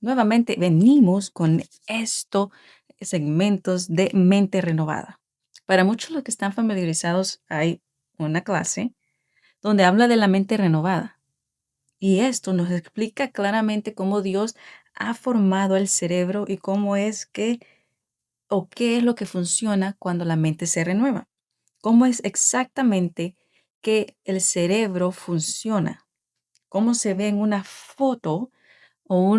Nuevamente venimos con estos segmentos de mente renovada. Para muchos los que están familiarizados hay una clase donde habla de la mente renovada. Y esto nos explica claramente cómo Dios ha formado el cerebro y cómo es que o qué es lo que funciona cuando la mente se renueva. Cómo es exactamente que el cerebro funciona. Cómo se ve en una foto o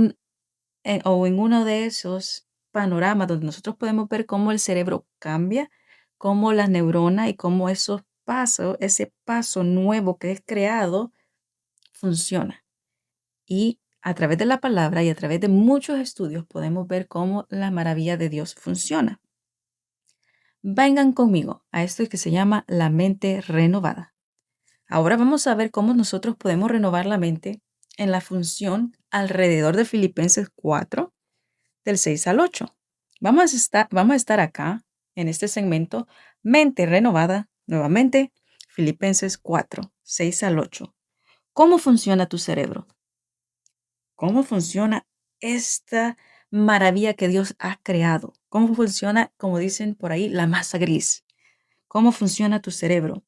o en uno de esos panoramas donde nosotros podemos ver cómo el cerebro cambia, cómo las neuronas y cómo esos pasos, ese paso nuevo que es creado, funciona. Y a través de la palabra y a través de muchos estudios podemos ver cómo la maravilla de Dios funciona. Vengan conmigo a esto que se llama la mente renovada. Ahora vamos a ver cómo nosotros podemos renovar la mente en la función alrededor de Filipenses 4 del 6 al 8. Vamos a estar acá en este segmento, mente renovada, nuevamente, Filipenses 4, 6 al 8. ¿Cómo funciona tu cerebro? ¿Cómo funciona esta maravilla que Dios ha creado? ¿Cómo funciona, como dicen por ahí, la masa gris? ¿Cómo funciona tu cerebro?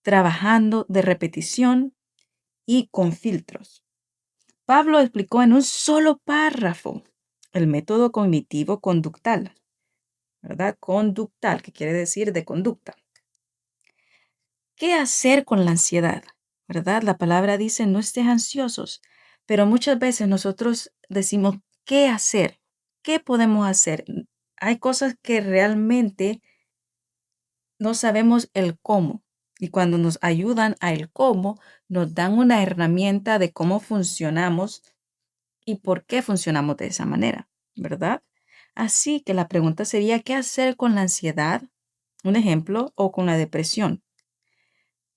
Trabajando de repetición y con filtros. Pablo explicó en un solo párrafo el método cognitivo conductal, ¿verdad? Conductal, que quiere decir de conducta. ¿Qué hacer con la ansiedad? ¿Verdad? La palabra dice no estés ansiosos, pero muchas veces nosotros decimos, ¿qué hacer? ¿Qué podemos hacer? Hay cosas que realmente no sabemos el cómo. Y cuando nos ayudan a el cómo, nos dan una herramienta de cómo funcionamos y por qué funcionamos de esa manera, ¿verdad? Así que la pregunta sería, ¿qué hacer con la ansiedad? Un ejemplo, o con la depresión.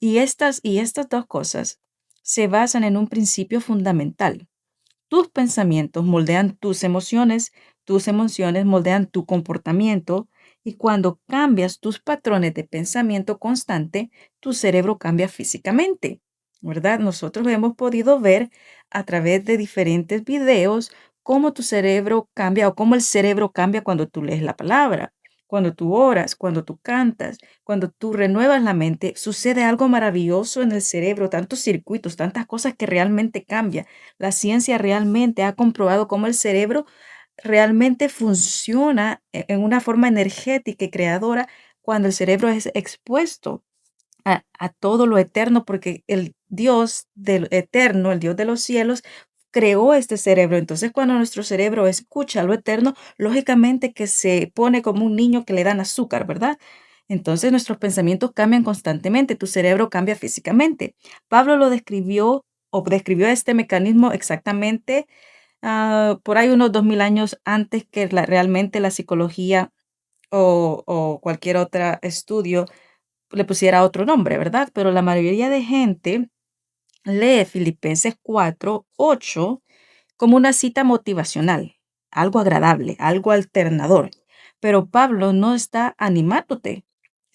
Y estas dos cosas se basan en un principio fundamental. Tus pensamientos moldean tus emociones moldean tu comportamiento, y cuando cambias tus patrones de pensamiento constante, tu cerebro cambia físicamente, ¿verdad? Nosotros hemos podido ver a través de diferentes videos cómo tu cerebro cambia o cómo el cerebro cambia cuando tú lees la palabra, cuando tú oras, cuando tú cantas, cuando tú renuevas la mente, sucede algo maravilloso en el cerebro, tantos circuitos, tantas cosas que realmente cambian. La ciencia realmente ha comprobado cómo el cerebro realmente funciona en una forma energética y creadora cuando el cerebro es expuesto a todo lo eterno, porque el Dios del eterno, el Dios de los cielos, creó este cerebro. Entonces, cuando nuestro cerebro escucha lo eterno, lógicamente que se pone como un niño que le dan azúcar, ¿verdad? Entonces, nuestros pensamientos cambian constantemente, tu cerebro cambia físicamente. Pablo lo describió o describió este mecanismo exactamente por ahí unos 2000 años antes que realmente la psicología o cualquier otro estudio le pusiera otro nombre, ¿verdad? Pero la mayoría de gente lee Filipenses 4:8 como una cita motivacional, algo agradable, algo alternador. Pero Pablo no está animándote,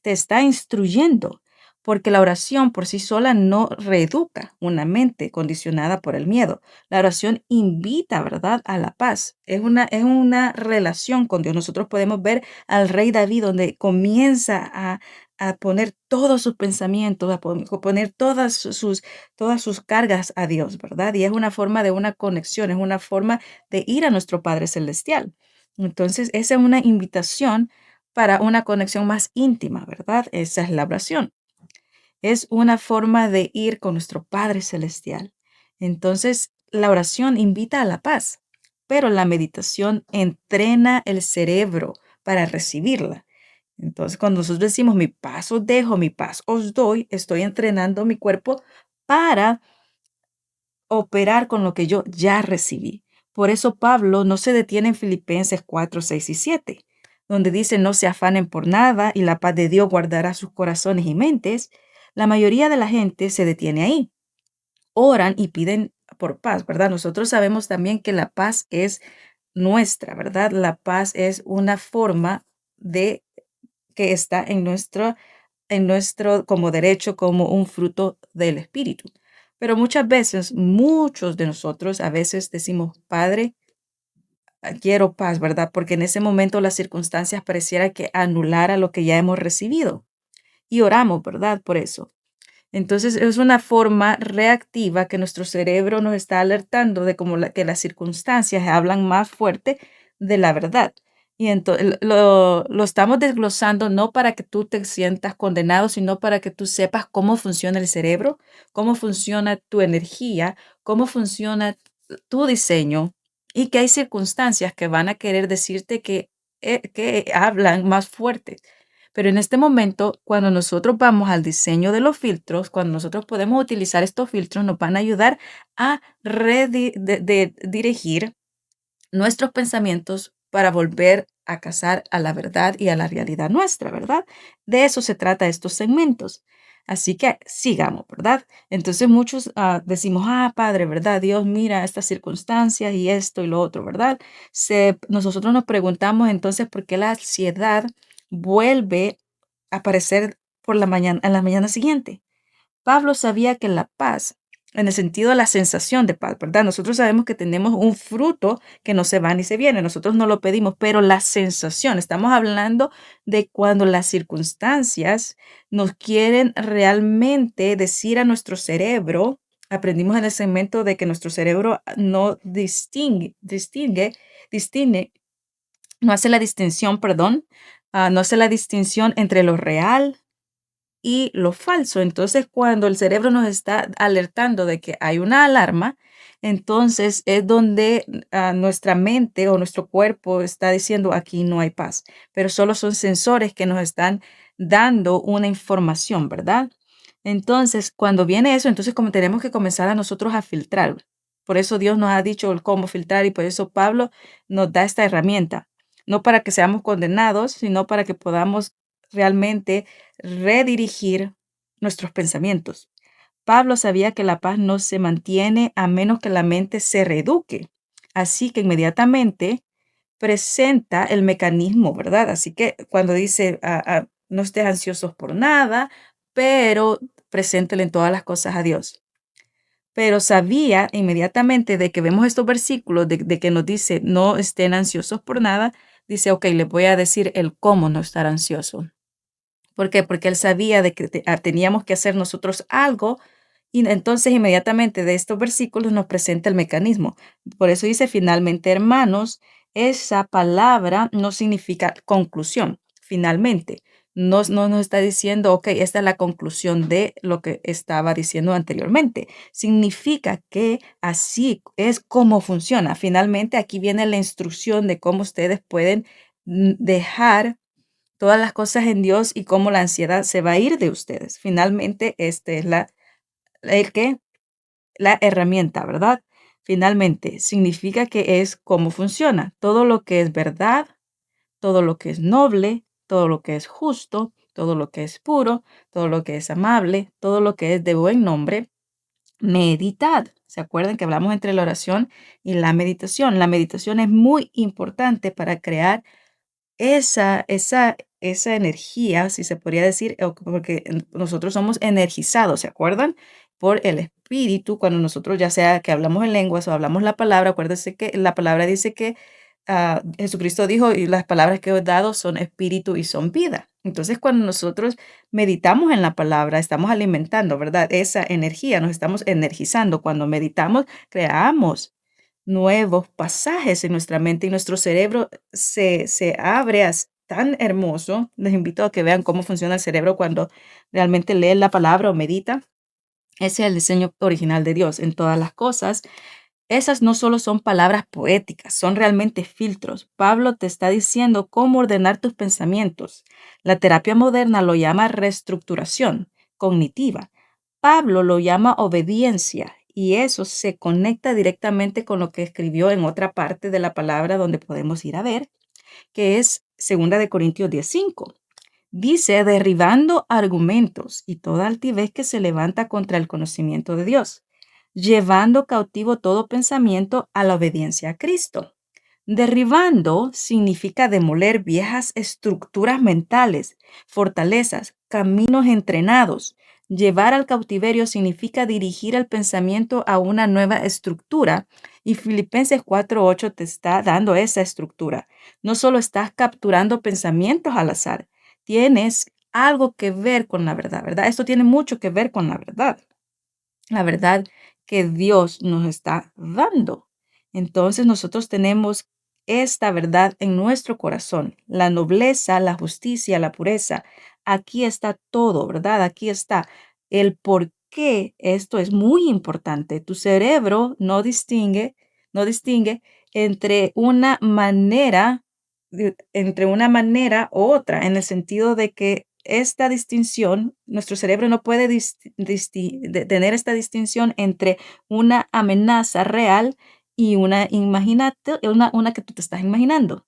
te está instruyendo, porque la oración por sí sola no reeduca una mente condicionada por el miedo. La oración invita, ¿verdad?, a la paz. Es una relación con Dios. Nosotros podemos ver al rey David donde comienza a poner todos sus pensamientos, poner todas sus cargas a Dios, ¿verdad? Y es una forma de una conexión, es una forma de ir a nuestro Padre Celestial. Entonces, esa es una invitación para una conexión más íntima, ¿verdad? Esa es la oración. Es una forma de ir con nuestro Padre Celestial. Entonces, la oración invita a la paz, pero la meditación entrena el cerebro para recibirla. Entonces, cuando nosotros decimos mi paz os dejo, mi paz os doy, estoy entrenando mi cuerpo para operar con lo que yo ya recibí. Por eso Pablo no se detiene en Filipenses 4, 6 y 7, donde dice no se afanen por nada y la paz de Dios guardará sus corazones y mentes. La mayoría de la gente se detiene ahí. Oran y piden por paz, ¿verdad? Nosotros sabemos también que la paz es nuestra, ¿verdad? La paz es una forma de que está en nuestro como derecho, como un fruto del Espíritu. Pero muchas veces, muchos de nosotros a veces decimos, Padre, quiero paz, ¿verdad? Porque en ese momento las circunstancias pareciera que anulara lo que ya hemos recibido. Y oramos, ¿verdad? Por eso. Entonces es una forma reactiva que nuestro cerebro nos está alertando de como que las circunstancias hablan más fuerte de la verdad. Y entonces lo estamos desglosando no para que tú te sientas condenado, sino para que tú sepas cómo funciona el cerebro, cómo funciona tu energía, cómo funciona tu diseño y que hay circunstancias que van a querer decirte que hablan más fuerte. Pero en este momento, cuando nosotros vamos al diseño de los filtros, cuando nosotros podemos utilizar estos filtros, nos van a ayudar a dirigir nuestros pensamientos para volver a casar a la verdad y a la realidad nuestra, ¿verdad? De eso se trata estos segmentos. Así que sigamos, ¿verdad? Entonces muchos decimos, Padre, ¿verdad? Dios mira estas circunstancias y esto y lo otro, ¿verdad? Nosotros nos preguntamos entonces por qué la ansiedad vuelve a aparecer por la mañana, en la mañana siguiente. Pablo sabía que la paz, en el sentido de la sensación de paz, ¿verdad? Nosotros sabemos que tenemos un fruto que no se va ni se viene, nosotros no lo pedimos, pero la sensación, estamos hablando de cuando las circunstancias nos quieren realmente decir a nuestro cerebro, aprendimos en el segmento de que nuestro cerebro no distingue, no hace la distinción, perdón, no hace la distinción entre lo real y lo falso. Entonces, cuando el cerebro nos está alertando de que hay una alarma, entonces es donde nuestra mente o nuestro cuerpo está diciendo aquí no hay paz, pero solo son sensores que nos están dando una información, ¿verdad? Entonces, cuando viene eso, entonces como tenemos que comenzar a nosotros a filtrar. Por eso Dios nos ha dicho el cómo filtrar y por eso Pablo nos da esta herramienta, no para que seamos condenados, sino para que podamos realmente redirigir nuestros pensamientos. Pablo sabía que la paz no se mantiene a menos que la mente se reeduque. Así que inmediatamente presenta el mecanismo, ¿verdad? Así que cuando dice, no estés ansiosos por nada, pero preséntele en todas las cosas a Dios. Pero sabía inmediatamente de que vemos estos versículos de que nos dice, no estén ansiosos por nada, dice, ok, le voy a decir el cómo no estar ansioso. ¿Por qué? Porque él sabía de que teníamos que hacer nosotros algo y entonces inmediatamente de estos versículos nos presenta el mecanismo. Por eso dice finalmente, hermanos, esa palabra no significa conclusión, finalmente. No nos está diciendo, ok, esta es la conclusión de lo que estaba diciendo anteriormente. Significa que así es como funciona. Finalmente aquí viene la instrucción de cómo ustedes pueden dejar todas las cosas en Dios y cómo la ansiedad se va a ir de ustedes. Finalmente, este es el que, la herramienta, ¿verdad? Finalmente, significa que es cómo funciona. Todo lo que es verdad, todo lo que es noble, todo lo que es justo, todo lo que es puro, todo lo que es amable, todo lo que es de buen nombre, meditad. ¿Se acuerdan que hablamos entre la oración y la meditación? La meditación es muy importante para crear esa energía, si se podría decir, porque nosotros somos energizados, ¿se acuerdan? Por el espíritu, cuando nosotros ya sea que hablamos en lenguas o hablamos la palabra, acuérdense que la palabra dice que Jesucristo dijo, y las palabras que os he dado son espíritu y son vida. Entonces, cuando nosotros meditamos en la palabra, estamos alimentando, ¿verdad? Esa energía, nos estamos energizando. Cuando meditamos, creamos nuevos pasajes en nuestra mente y nuestro cerebro se abre tan hermoso. Les invito a que vean cómo funciona el cerebro cuando realmente leen la palabra o medita. Ese es el diseño original de Dios en todas las cosas. Esas no solo son palabras poéticas, son realmente filtros. Pablo te está diciendo cómo ordenar tus pensamientos. La terapia moderna lo llama reestructuración cognitiva. Pablo lo llama obediencia y eso se conecta directamente con lo que escribió en otra parte de la palabra donde podemos ir a ver, que es 2 Corintios 10:5. Dice, derribando argumentos y toda altivez que se levanta contra el conocimiento de Dios, llevando cautivo todo pensamiento a la obediencia a Cristo. Derribando significa demoler viejas estructuras mentales, fortalezas, caminos entrenados. Llevar al cautiverio significa dirigir el pensamiento a una nueva estructura Y Filipenses 4:8 te está dando esa estructura. No solo estás capturando pensamientos al azar, tienes algo que ver con la verdad, ¿verdad? Esto tiene mucho que ver con la verdad que Dios nos está dando. Entonces nosotros tenemos esta verdad en nuestro corazón, la nobleza, la justicia, la pureza. Aquí está todo, ¿verdad? Aquí está el por qué esto es muy importante. Tu cerebro no distingue entre una manera, entre una manera u otra, en el sentido de que esta distinción, nuestro cerebro no puede tener esta distinción entre una amenaza real y una que tú te estás imaginando.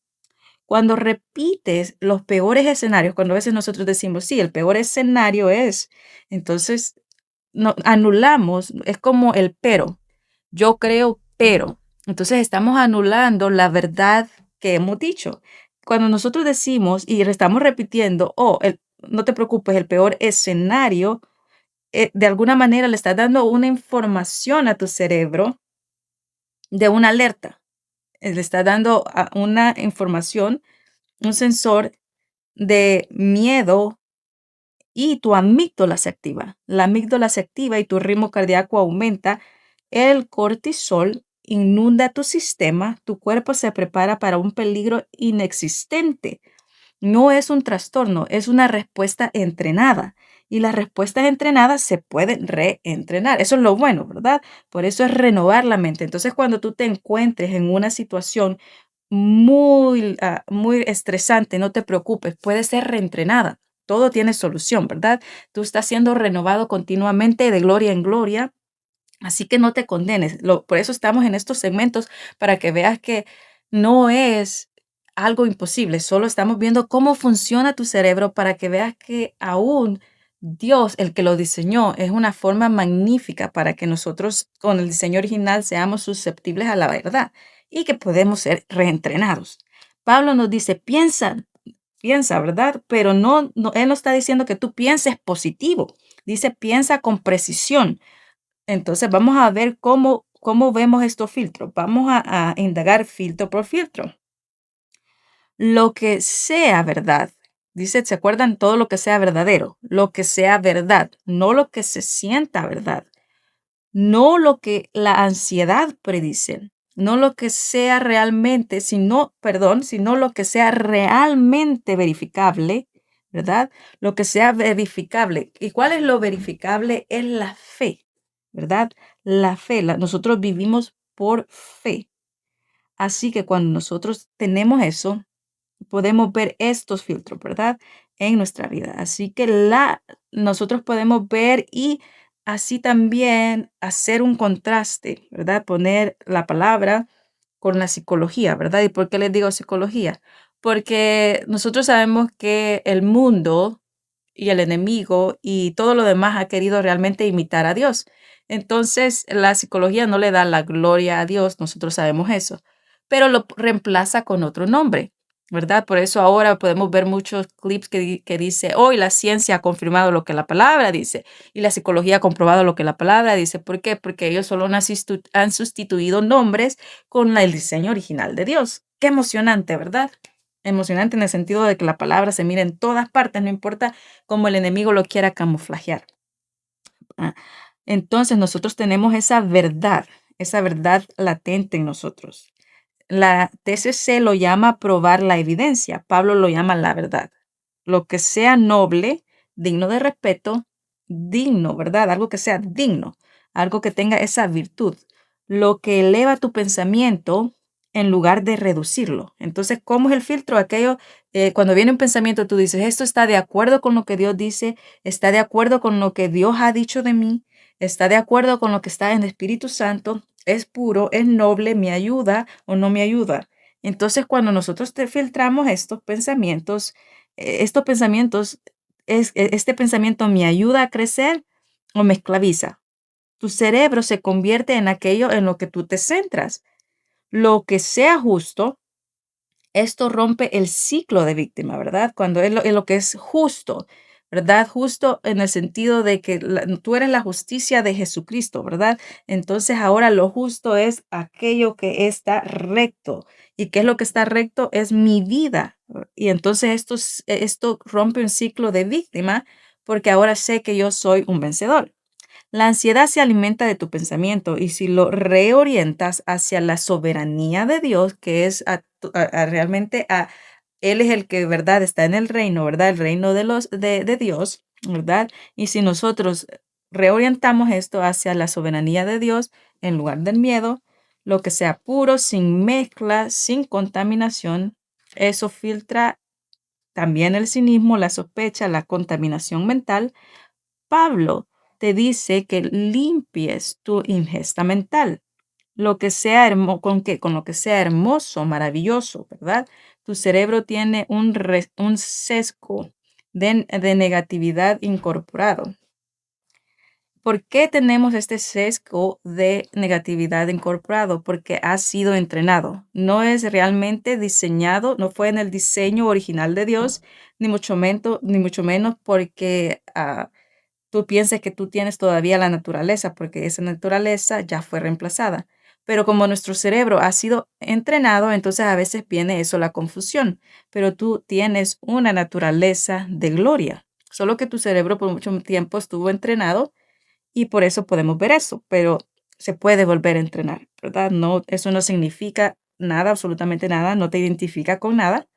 Cuando repites los peores escenarios, cuando a veces nosotros decimos, sí, el peor escenario es, entonces no, anulamos, es como el pero. Yo creo, pero. Entonces estamos anulando la verdad que hemos dicho. Cuando nosotros decimos y le estamos repitiendo, no te preocupes, el peor escenario, de alguna manera le estás dando una información a tu cerebro de una alerta. Le estás dando una información, un sensor de miedo y tu amígdala se activa. La amígdala se activa y tu ritmo cardíaco aumenta. El cortisol inunda tu sistema, tu cuerpo se prepara para un peligro inexistente. No es un trastorno, es una respuesta entrenada. Y las respuestas entrenadas se pueden reentrenar. Eso es lo bueno, ¿verdad? Por eso es renovar la mente. Entonces, cuando tú te encuentres en una situación muy estresante, no te preocupes, puede ser reentrenada. Todo tiene solución, ¿verdad? Tú estás siendo renovado continuamente de gloria en gloria. Así que no te condenes. Por eso estamos en estos segmentos, para que veas que no es algo imposible. Solo estamos viendo cómo funciona tu cerebro, para que veas que aún Dios, el que lo diseñó, es una forma magnífica para que nosotros con el diseño original seamos susceptibles a la verdad y que podemos ser reentrenados. Pablo nos dice, piensa, ¿verdad? Pero él no está diciendo que tú pienses positivo. Dice, piensa con precisión. Entonces vamos a ver cómo vemos estos filtros. Vamos a indagar filtro por filtro. Lo que sea verdad. Dice, ¿se acuerdan? Todo lo que sea verdadero. Lo que sea verdad. No lo que se sienta verdad. No lo que la ansiedad predice. No lo que sea realmente, sino lo que sea realmente verificable, ¿verdad? Lo que sea verificable. ¿Y cuál es lo verificable? Es la fe, ¿verdad? La fe. Nosotros vivimos por fe. Así que cuando nosotros tenemos eso, podemos ver estos filtros, ¿verdad? En nuestra vida. Así que nosotros podemos ver y así también hacer un contraste, ¿verdad? Poner la palabra con la psicología, ¿verdad? ¿Y por qué les digo psicología? Porque nosotros sabemos que el mundo y el enemigo y todo lo demás ha querido realmente imitar a Dios. Entonces, la psicología no le da la gloria a Dios, nosotros sabemos eso, pero lo reemplaza con otro nombre, ¿verdad? Por eso ahora podemos ver muchos clips que dice, hoy la ciencia ha confirmado lo que la palabra dice y la psicología ha comprobado lo que la palabra dice. ¿Por qué? Porque ellos solo han sustituido nombres con el diseño original de Dios. Qué emocionante, ¿verdad? Emocionante en el sentido de que la palabra se mira en todas partes, no importa cómo el enemigo lo quiera camuflajear. Ah, Entonces nosotros tenemos esa verdad latente en nosotros. La TCC lo llama probar la evidencia, Pablo lo llama la verdad. Lo que sea noble, digno de respeto, digno, ¿verdad? Algo que sea digno, algo que tenga esa virtud. Lo que eleva tu pensamiento en lugar de reducirlo. Entonces, ¿cómo es el filtro? Cuando viene un pensamiento, tú dices, esto está de acuerdo con lo que Dios dice, está de acuerdo con lo que Dios ha dicho de mí, está de acuerdo con lo que está en el Espíritu Santo, es puro, es noble, me ayuda o no me ayuda. Entonces, cuando nosotros te filtramos estos pensamientos, este pensamiento me ayuda a crecer o me esclaviza. Tu cerebro se convierte en aquello en lo que tú te centras. Lo que sea justo, esto rompe el ciclo de víctima, ¿verdad? Cuando es lo que es justo. ¿verdad? Justo en el sentido de que tú eres la justicia de Jesucristo, ¿verdad? Entonces ahora lo justo es aquello que está recto. ¿Y qué es lo que está recto? Es mi vida. Y entonces esto rompe un ciclo de víctima porque ahora sé que yo soy un vencedor. La ansiedad se alimenta de tu pensamiento y si lo reorientas hacia la soberanía de Dios, que es realmente a Él es el que, ¿verdad? Está en el reino, ¿verdad? El reino de Dios, ¿verdad? Y si nosotros reorientamos esto hacia la soberanía de Dios en lugar del miedo, lo que sea puro, sin mezcla, sin contaminación, eso filtra también el cinismo, la sospecha, la contaminación mental. Pablo te dice que limpies tu ingesta mental, lo que sea con lo que sea hermoso, maravilloso, ¿verdad? Tu cerebro tiene un sesgo de negatividad incorporado. ¿Por qué tenemos este sesgo de negatividad incorporado? Porque ha sido entrenado. No es realmente diseñado, no fue en el diseño original de Dios, ni mucho menos porque tú piensas que tú tienes todavía la naturaleza, porque esa naturaleza ya fue reemplazada. Pero como nuestro cerebro ha sido entrenado, entonces a veces viene eso, la confusión. Pero tú tienes una naturaleza de gloria, solo que tu cerebro por mucho tiempo estuvo entrenado y por eso podemos ver eso, pero se puede volver a entrenar, ¿verdad? No, eso no significa nada, absolutamente nada, no te identifica con nada,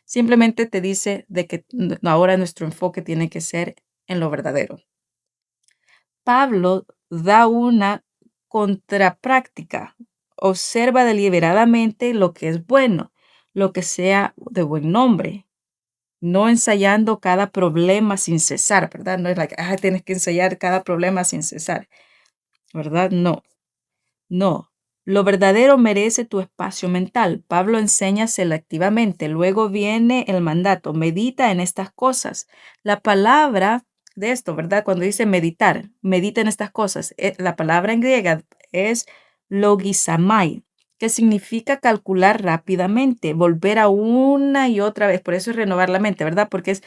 simplemente te dice de que ahora nuestro enfoque tiene que ser en lo verdadero. Pablo da una contrapráctica. Observa deliberadamente lo que es bueno, lo que sea de buen nombre, no ensayando cada problema sin cesar, ¿verdad? No es like, tienes que ensayar cada problema sin cesar, ¿verdad? No, no. Lo verdadero merece tu espacio mental. Pablo enseña selectivamente. Luego viene el mandato. Medita en estas cosas. La palabra de esto, ¿verdad? Cuando dice meditar, medita en estas cosas. La palabra en griega es logisamai, que significa calcular rápidamente, volver a una y otra vez. Por eso es renovar la mente, ¿verdad? Porque es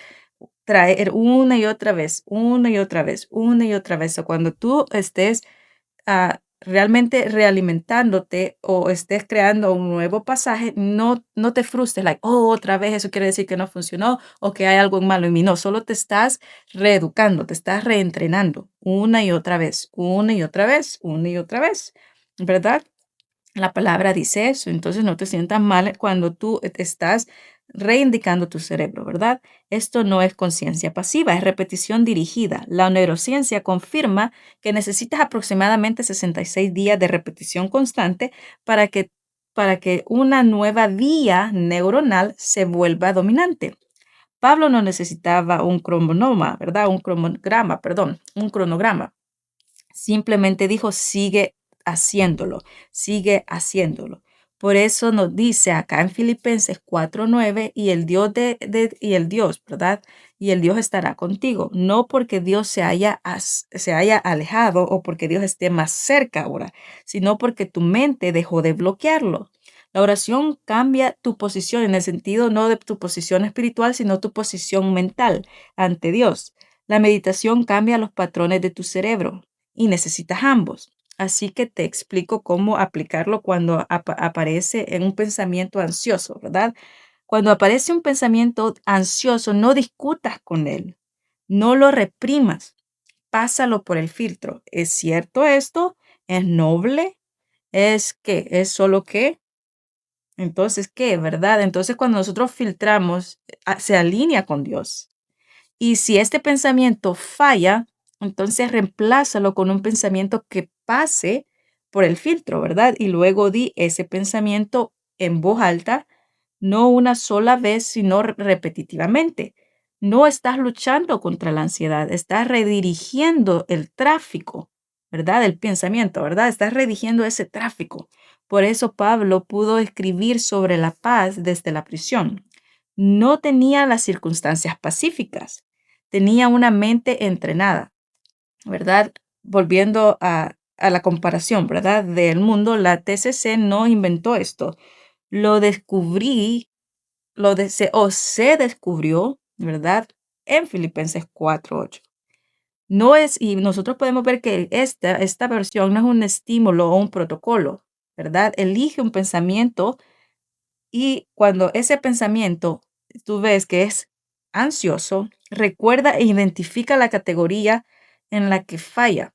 traer una y otra vez, una y otra vez, una y otra vez. O cuando tú estés realmente realimentándote o estés creando un nuevo pasaje, no te frustres, like, oh, otra vez eso quiere decir que no funcionó o que hay algo malo en mí. No, solo te estás reeducando, te estás reentrenando una y otra vez, una y otra vez, una y otra vez, ¿verdad? La palabra dice eso, entonces no te sientas mal cuando tú estás reindicando tu cerebro, ¿verdad? Esto no es conciencia pasiva, es repetición dirigida. La neurociencia confirma que necesitas aproximadamente 66 días de repetición constante para que una nueva vía neuronal se vuelva dominante. Pablo no necesitaba un cronograma, ¿verdad? Un cronograma. Simplemente dijo, sigue haciéndolo, sigue haciéndolo. Por eso nos dice acá en Filipenses 4:9, y el Dios y el Dios, ¿verdad? Y el Dios estará contigo, no porque Dios se haya alejado o porque Dios esté más cerca ahora, sino porque tu mente dejó de bloquearlo. La oración cambia tu posición en el sentido no de tu posición espiritual, sino tu posición mental ante Dios. La meditación cambia los patrones de tu cerebro y necesitas ambos. Así que te explico cómo aplicarlo cuando aparece en un pensamiento ansioso, ¿verdad? Cuando aparece un pensamiento ansioso, no discutas con él, no lo reprimas, pásalo por el filtro. ¿Es cierto esto? ¿Es noble? ¿Es qué? ¿Es solo qué? Entonces, ¿qué? ¿Verdad? Entonces, cuando nosotros filtramos, se alinea con Dios. Y si este pensamiento falla, entonces reemplázalo con un pensamiento que pase por el filtro, ¿verdad? Y luego di ese pensamiento en voz alta, no una sola vez, sino repetitivamente. No estás luchando contra la ansiedad, estás redirigiendo el tráfico, ¿verdad? El pensamiento, ¿verdad? Estás redirigiendo ese tráfico. Por eso Pablo pudo escribir sobre la paz desde la prisión. No tenía las circunstancias pacíficas, tenía una mente entrenada, ¿verdad? Volviendo a la comparación, ¿verdad? Del mundo, la TCC no inventó esto. Lo descubrí, o se descubrió, ¿verdad? en Filipenses 4:8. No es, y nosotros podemos ver que esta versión no es un estímulo o un protocolo, ¿verdad? Elige un pensamiento y cuando ese pensamiento tú ves que es ansioso, recuerda e identifica la categoría en la que falla.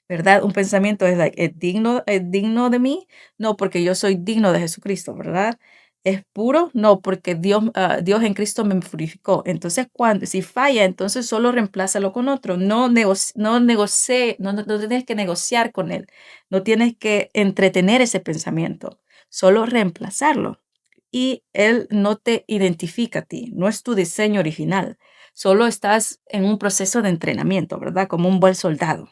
¿Verdad? Un pensamiento es like, ¿es digno de mí? No, porque yo soy digno de Jesucristo, ¿verdad? ¿Es puro? No, porque Dios en Cristo me purificó. Entonces, si falla, entonces solo reemplázalo con otro. No tienes que negociar con él. No tienes que entretener ese pensamiento. Solo reemplazarlo. Y él no te identifica a ti. No es tu diseño original. Solo estás en un proceso de entrenamiento, ¿verdad? Como un buen soldado.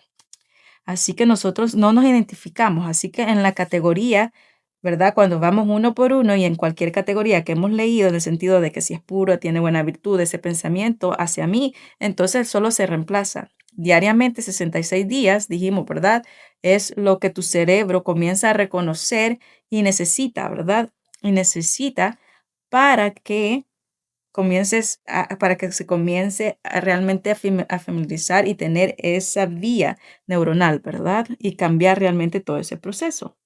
Así que nosotros no nos identificamos. Así que en la categoría, ¿verdad? Cuando vamos uno por uno y en cualquier categoría que hemos leído, en el sentido de que si es puro, tiene buena virtud, ese pensamiento hacia mí, entonces solo se reemplaza. Diariamente, 66 días, dijimos, ¿verdad? Es lo que tu cerebro comienza a reconocer y necesita, ¿verdad? Y necesita para que para que se comience a realmente a familiarizar y tener esa vía neuronal, ¿verdad? Y cambiar realmente todo ese proceso.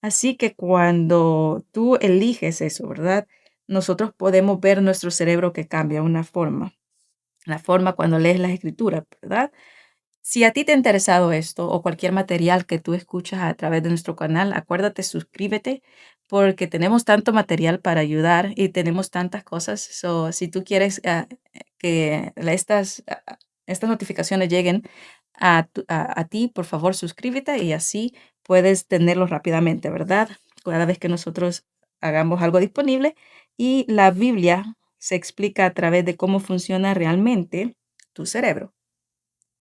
Así que cuando tú eliges eso, ¿verdad? Nosotros podemos ver nuestro cerebro que cambia de una forma. La forma cuando lees las escrituras, ¿verdad? Si a ti te ha interesado esto o cualquier material que tú escuchas a través de nuestro canal, acuérdate, suscríbete porque tenemos tanto material para ayudar y tenemos tantas cosas. So, si tú quieres que estas notificaciones lleguen a ti, por favor, suscríbete y así puedes tenerlos rápidamente, ¿verdad? Cada vez que nosotros hagamos algo disponible y la Biblia se explica a través de cómo funciona realmente tu cerebro.